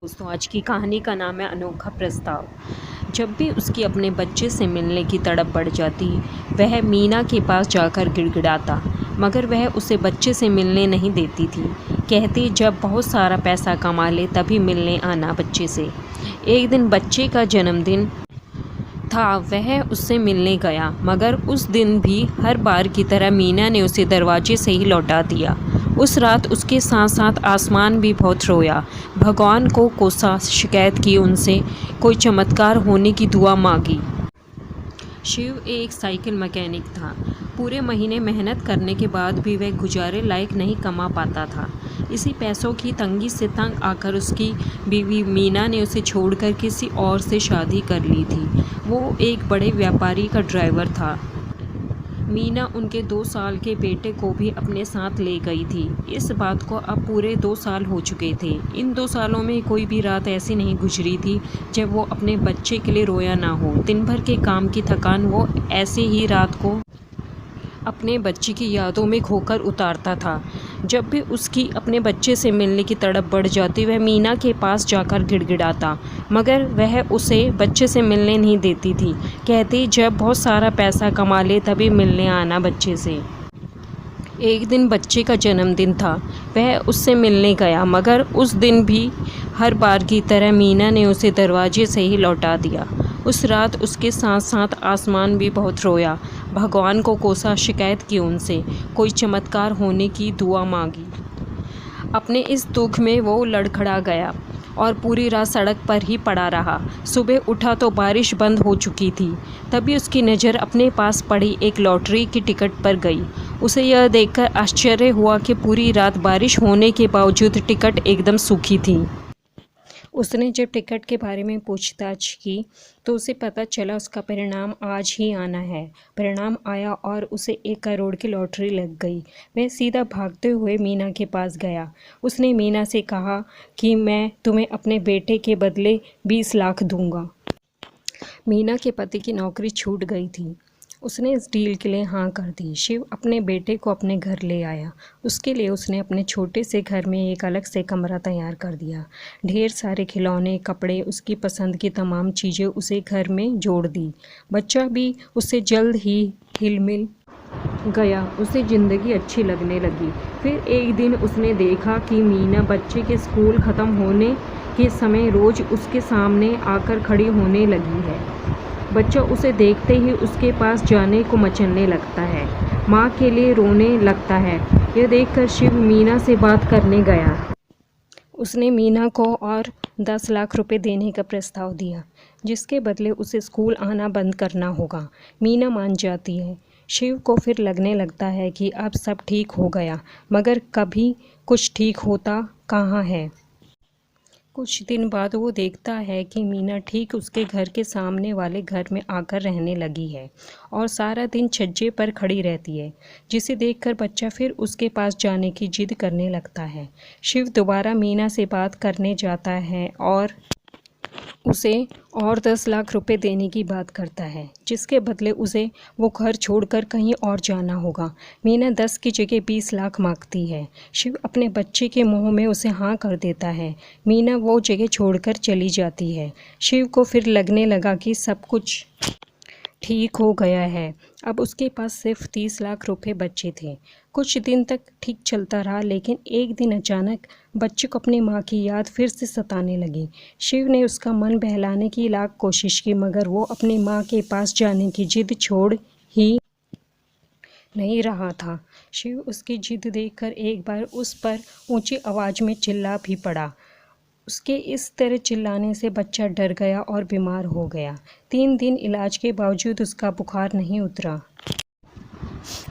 दोस्तों, आज की कहानी का नाम है अनोखा प्रस्ताव। जब भी उसकी अपने बच्चे से मिलने की तड़प बढ़ जाती, वह मीना के पास जाकर गिड़गिड़ाता, मगर वह उसे बच्चे से मिलने नहीं देती थी। कहती, जब बहुत सारा पैसा कमा ले तभी मिलने आना बच्चे से। एक दिन बच्चे का जन्मदिन था, वह उससे मिलने गया, मगर उस दिन भी हर बार की तरह मीना ने उसे दरवाजे से ही लौटा दिया। उस रात उसके साथ साथ आसमान भी बहुत रोया, भगवान को कोसा, शिकायत की उनसे, कोई चमत्कार होने की दुआ मांगी। शिव एक साइकिल मैकेनिक था। पूरे महीने मेहनत करने के बाद भी वह गुजारे लायक नहीं कमा पाता था। इसी पैसों की तंगी से तंग आकर उसकी बीवी मीना ने उसे छोड़कर किसी और से शादी कर ली थी। वो एक बड़े व्यापारी का ड्राइवर था। मीना उनके 2 साल के बेटे को भी अपने साथ ले गई थी। इस बात को अब पूरे 2 साल हो चुके थे। इन 2 सालों में कोई भी रात ऐसी नहीं गुजरी थी जब वो अपने बच्चे के लिए रोया ना हो। दिन भर के काम की थकान वो ऐसे ही रात को अपने बच्चे की यादों में खोकर उतारता था। जब भी उसकी अपने बच्चे से मिलने की तड़प बढ़ जाती, वह मीना के पास जाकर गिड़गिड़ाता, मगर वह उसे बच्चे से मिलने नहीं देती थी। कहती, जब बहुत सारा पैसा कमा ले तभी मिलने आना बच्चे से। एक दिन बच्चे का जन्मदिन था, वह उससे मिलने गया, मगर उस दिन भी हर बार की तरह मीना ने उसे दरवाजे से ही लौटा दिया। उस रात उसके साथ साथ आसमान भी बहुत रोया, भगवान को कोसा, शिकायत की उनसे, कोई चमत्कार होने की दुआ मांगी। अपने इस दुख में वो लड़खड़ा गया और पूरी रात सड़क पर ही पड़ा रहा। सुबह उठा तो बारिश बंद हो चुकी थी। तभी उसकी नज़र अपने पास पड़ी एक लॉटरी की टिकट पर गई। उसे यह देखकर आश्चर्य हुआ कि पूरी रात बारिश होने के बावजूद टिकट एकदम सूखी थी। उसने जब टिकट के बारे में पूछताछ की तो उसे पता चला उसका परिणाम आज ही आना है। परिणाम आया और उसे 1 करोड़ की लॉटरी लग गई। वह सीधा भागते हुए मीना के पास गया। उसने मीना से कहा कि मैं तुम्हें अपने बेटे के बदले 20 लाख दूंगा। मीना के पति की नौकरी छूट गई थी। उसने इस डील के लिए हाँ कर दी। शिव अपने बेटे को अपने घर ले आया। उसके लिए उसने अपने छोटे से घर में एक अलग से कमरा तैयार कर दिया। ढेर सारे खिलौने, कपड़े, उसकी पसंद की तमाम चीज़ें उसे घर में जोड़ दी। बच्चा भी उससे जल्द ही हिल-मिल गया। उसे ज़िंदगी अच्छी लगने लगी। फिर एक दिन उसने देखा कि मीना बच्चे के स्कूल ख़त्म होने के समय रोज़ उसके सामने आकर खड़ी होने लगी है। बच्चा उसे देखते ही उसके पास जाने को मचलने लगता है, माँ के लिए रोने लगता है। यह देखकर शिव मीना से बात करने गया। उसने मीना को और 10 लाख रुपए देने का प्रस्ताव दिया, जिसके बदले उसे स्कूल आना बंद करना होगा। मीना मान जाती है। शिव को फिर लगने लगता है कि अब सब ठीक हो गया, मगर कभी कुछ ठीक होता कहाँ है। कुछ दिन बाद वो देखता है कि मीना ठीक उसके घर के सामने वाले घर में आकर रहने लगी है और सारा दिन छज्जे पर खड़ी रहती है, जिसे देखकर बच्चा फिर उसके पास जाने की जिद करने लगता है। शिव दोबारा मीना से बात करने जाता है और उसे और 10 लाख रुपए देने की बात करता है, जिसके बदले उसे वो घर छोड़कर कहीं और जाना होगा। मीना 10 की जगह 20 लाख मांगती है। शिव अपने बच्चे के मोह में उसे हाँ कर देता है। मीना वो जगह छोड़कर चली जाती है। शिव को फिर लगने लगा कि सब कुछ ठीक हो गया है। अब उसके पास सिर्फ 30 लाख रुपए बचे थे। कुछ दिन तक ठीक चलता रहा, लेकिन एक दिन अचानक बच्चे को अपनी माँ की याद फिर से सताने लगी। शिव ने उसका मन बहलाने की लाख कोशिश की, मगर वो अपनी माँ के पास जाने की जिद छोड़ ही नहीं रहा था। शिव उसकी जिद देखकर एक बार उस पर ऊंची आवाज़ में चिल्ला भी पड़ा। उसके इस तरह चिल्लाने से बच्चा डर गया और बीमार हो गया। 3 दिन इलाज के बावजूद उसका बुखार नहीं उतरा।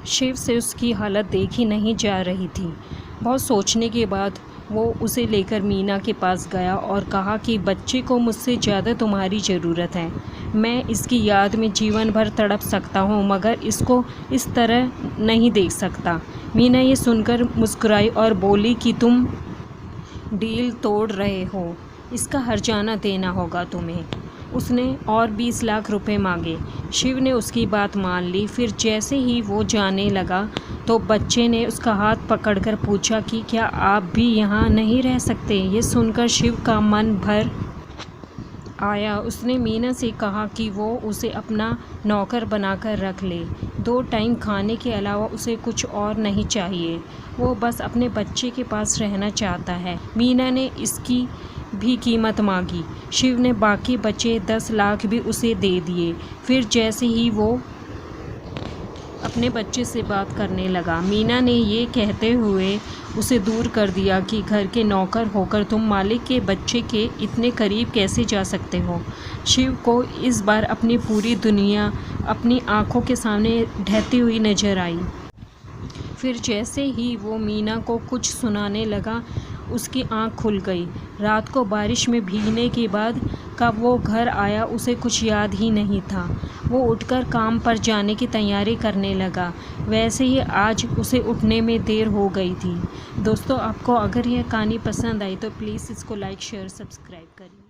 शिव से उसकी हालत देखी नहीं जा रही थी। बहुत सोचने के बाद वो उसे लेकर मीना के पास गया और कहा कि बच्चे को मुझसे ज़्यादा तुम्हारी ज़रूरत है। मैं इसकी याद में जीवन भर तड़प सकता हूँ, मगर इसको इस तरह नहीं देख सकता। मीना ये सुनकर मुस्कुराई और बोली कि तुम डील तोड़ रहे हो, इसका हर्जाना देना होगा तुम्हें। उसने और 20 लाख रुपए मांगे। शिव ने उसकी बात मान ली। फिर जैसे ही वो जाने लगा तो बच्चे ने उसका हाथ पकड़कर पूछा कि क्या आप भी यहाँ नहीं रह सकते। ये सुनकर शिव का मन भर आया। उसने मीना से कहा कि वो उसे अपना नौकर बनाकर रख ले। 2 टाइम खाने के अलावा उसे कुछ और नहीं चाहिए। वो बस अपने बच्चे के पास रहना चाहता है। मीना ने इसकी भी कीमत मांगी। शिव ने बाकी बचे 10 लाख भी उसे दे दिए। फिर जैसे ही वो अपने बच्चे से बात करने लगा, मीना ने ये कहते हुए उसे दूर कर दिया कि घर के नौकर होकर तुम मालिक के बच्चे के इतने करीब कैसे जा सकते हो। शिव को इस बार अपनी पूरी दुनिया अपनी आंखों के सामने ढहती हुई नजर आई। फिर जैसे ही वो मीना को कुछ सुनाने लगा, उसकी आंख खुल गई। रात को बारिश में भीगने के बाद कब वो घर आया उसे कुछ याद ही नहीं था। वो उठकर काम पर जाने की तैयारी करने लगा। वैसे ही आज उसे उठने में देर हो गई थी। दोस्तों, आपको अगर यह कहानी पसंद आई तो प्लीज़ इसको लाइक शेयर सब्सक्राइब करिए।